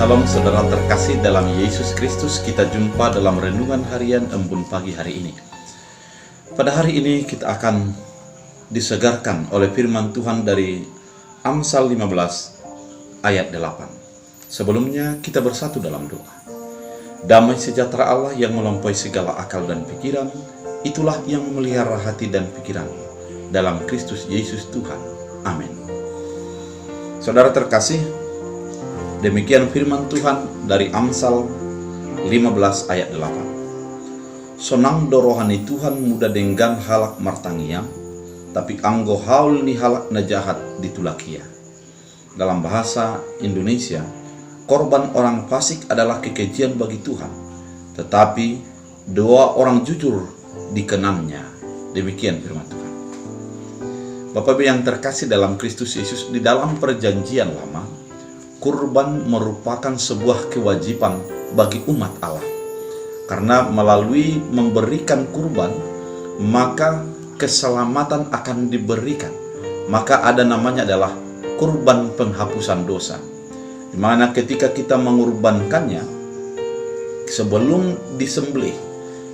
Shalom saudara terkasih dalam Yesus Kristus. Kita jumpa dalam renungan harian Embun pagi hari ini. Pada hari ini kita akan disegarkan oleh firman Tuhan dari Amsal 15 ayat 8. Sebelumnya kita bersatu dalam doa. Damai sejahtera Allah yang melampaui segala akal dan pikiran, itulah yang memelihara hati dan pikiran dalam Kristus Yesus Tuhan. Amin. Saudara terkasih, demikian firman Tuhan dari Amsal 15 ayat 8. Sonang do rohani Tuhan muda denggan halak martangia, tapi anggo haul ni halak na jahat ditulakia. Dalam bahasa Indonesia, korban orang fasik adalah kekejian bagi Tuhan, tetapi doa orang jujur dikenannya. Demikian firman Tuhan. Bapak Ibu yang terkasih dalam Kristus Yesus, di dalam perjanjian lama, kurban merupakan sebuah kewajiban bagi umat Allah. Karena melalui memberikan kurban, maka keselamatan akan diberikan. Maka ada namanya adalah kurban penghapusan dosa. Di mana ketika kita mengorbankannya, sebelum disembelih,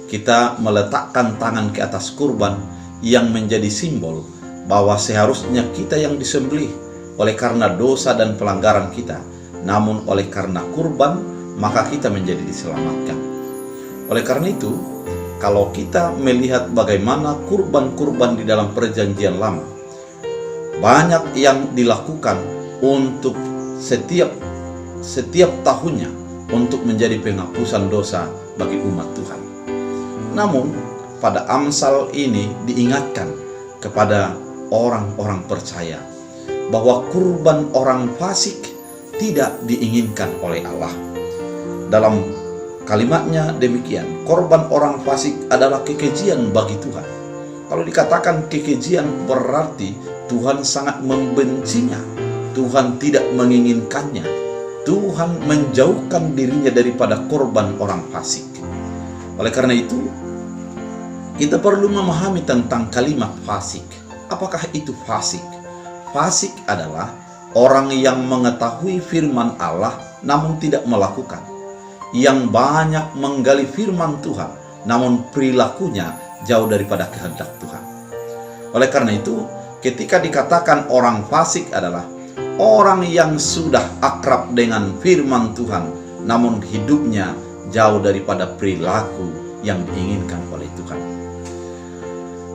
kita meletakkan tangan ke atas kurban yang menjadi simbol bahwa seharusnya kita yang disembelih oleh karena dosa dan pelanggaran kita, namun oleh karena kurban maka kita menjadi diselamatkan. Oleh karena itu, kalau kita melihat bagaimana kurban-kurban di dalam perjanjian lama, banyak yang dilakukan untuk setiap tahunnya untuk menjadi penghapusan dosa bagi umat Tuhan. Namun pada Amsal ini diingatkan kepada orang-orang percaya bahwa kurban orang fasik tidak diinginkan oleh Allah. Dalam kalimatnya demikian, korban orang fasik adalah kekejian bagi Tuhan. Kalau dikatakan kekejian berarti Tuhan sangat membencinya, Tuhan tidak menginginkannya, Tuhan menjauhkan dirinya daripada korban orang fasik. Oleh karena itu, kita perlu memahami tentang kalimat fasik. Apakah itu fasik? Fasik adalah orang yang mengetahui firman Allah namun tidak melakukan, yang banyak menggali firman Tuhan namun perilakunya jauh daripada kehendak Tuhan. Oleh karena itu, ketika dikatakan orang fasik adalah orang yang sudah akrab dengan firman Tuhan namun hidupnya jauh daripada perilaku yang diinginkan oleh Tuhan.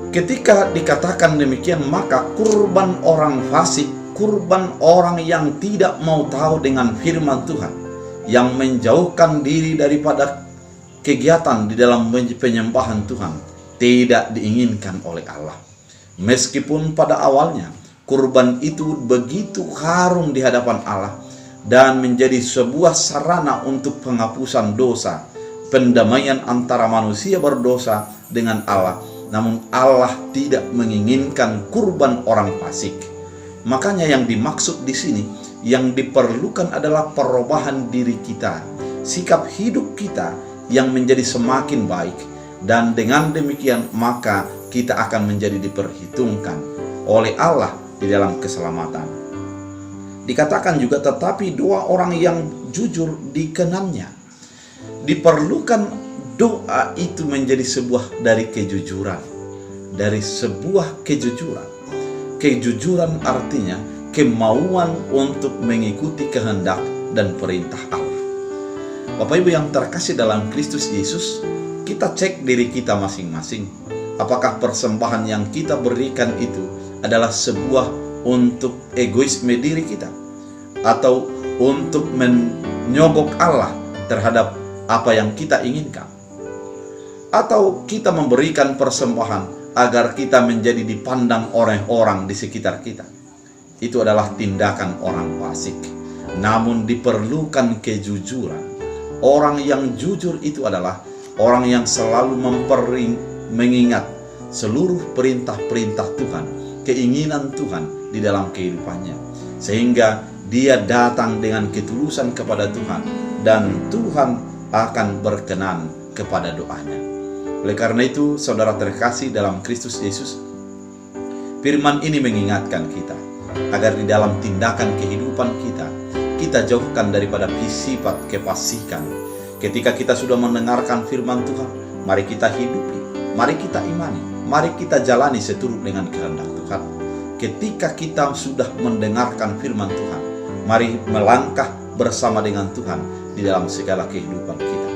Ketika dikatakan demikian, maka kurban orang fasik, kurban orang yang tidak mau tahu dengan firman Tuhan, yang menjauhkan diri daripada kegiatan di dalam penyembahan Tuhan, tidak diinginkan oleh Allah. Meskipun pada awalnya kurban itu begitu harum di hadapan Allah dan menjadi sebuah sarana untuk penghapusan dosa, pendamaian antara manusia berdosa dengan Allah, namun Allah tidak menginginkan kurban orang fasik. Makanya yang dimaksud di sini, yang diperlukan adalah perubahan diri kita, sikap hidup kita yang menjadi semakin baik, dan dengan demikian maka kita akan menjadi diperhitungkan oleh Allah di dalam keselamatan. Dikatakan juga, tetapi doa orang yang jujur dikenannya. Diperlukan doa itu menjadi sebuah dari kejujuran, dari sebuah kejujuran. Kejujuran artinya kemauan untuk mengikuti kehendak dan perintah Allah. Bapak Ibu yang terkasih dalam Kristus Yesus, kita cek diri kita masing-masing. Apakah persembahan yang kita berikan itu adalah sebuah untuk egoisme diri kita, atau untuk menyogok Allah terhadap apa yang kita inginkan? Atau kita memberikan persembahan agar kita menjadi dipandang orang-orang di sekitar kita? Itu adalah tindakan orang fasik. Namun diperlukan kejujuran. Orang yang jujur itu adalah orang yang selalu mengingat seluruh perintah-perintah Tuhan, keinginan Tuhan di dalam kehidupannya, sehingga dia datang dengan ketulusan kepada Tuhan, dan Tuhan akan berkenan kepada doanya. Oleh karena itu, saudara terkasih dalam Kristus Yesus, firman ini mengingatkan kita agar di dalam tindakan kehidupan kita, kita jauhkan daripada sifat kefasikan. Ketika kita sudah mendengarkan firman Tuhan, mari kita hidupi, mari kita imani, mari kita jalani seturut dengan kehendak Tuhan. Ketika kita sudah mendengarkan firman Tuhan, mari melangkah bersama dengan Tuhan di dalam segala kehidupan kita.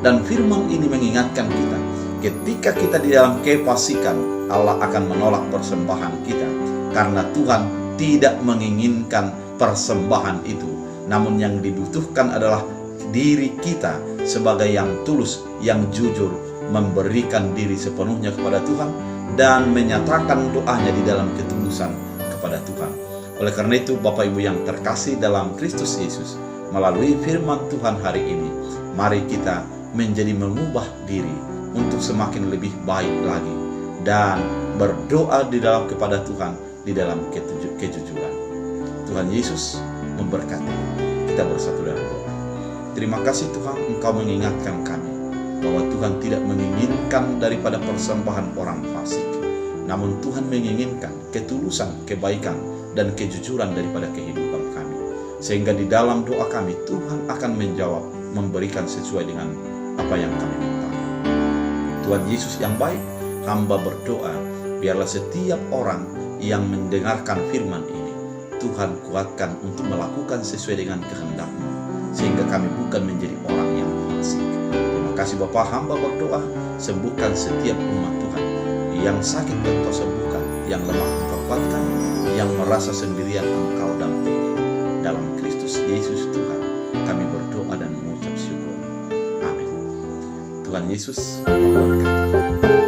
Dan firman ini mengingatkan kita, ketika kita di dalam kefasikan, Allah akan menolak persembahan kita, karena Tuhan tidak menginginkan persembahan itu. Namun yang dibutuhkan adalah diri kita sebagai yang tulus, yang jujur, memberikan diri sepenuhnya kepada Tuhan dan menyatakan doanya di dalam ketulusan kepada Tuhan. Oleh karena itu, Bapak Ibu yang terkasih dalam Kristus Yesus, melalui firman Tuhan hari ini, mari kita menjadi mengubah diri untuk semakin lebih baik lagi dan berdoa di dalam kepada Tuhan di dalam kejujuran. Tuhan Yesus memberkati. Kita bersatu dalam doa. Terima kasih Tuhan, Engkau mengingatkan kami bahwa Tuhan tidak menginginkan daripada persembahan orang fasik, namun Tuhan menginginkan ketulusan, kebaikan, dan kejujuran daripada kehidupan kami. Sehingga di dalam doa kami, Tuhan akan menjawab, memberikan sesuai dengan apa yang kami minta. Tuhan Yesus yang baik, hamba berdoa, biarlah setiap orang yang mendengarkan firman ini, Tuhan kuatkan untuk melakukan sesuai dengan kehendak-Mu, sehingga kami bukan menjadi orang yang fasik. Terima kasih Bapa, hamba berdoa, sembuhkan setiap umat Tuhan. Yang sakit Engkau sembuhkan, yang lemah Engkau kuatkan, yang merasa sendirian Engkau dampingi. Dalam Kristus Yesus Tuhan, kami berdoa dan mengucap syukur. Amin. Tuhan Yesus memberkati.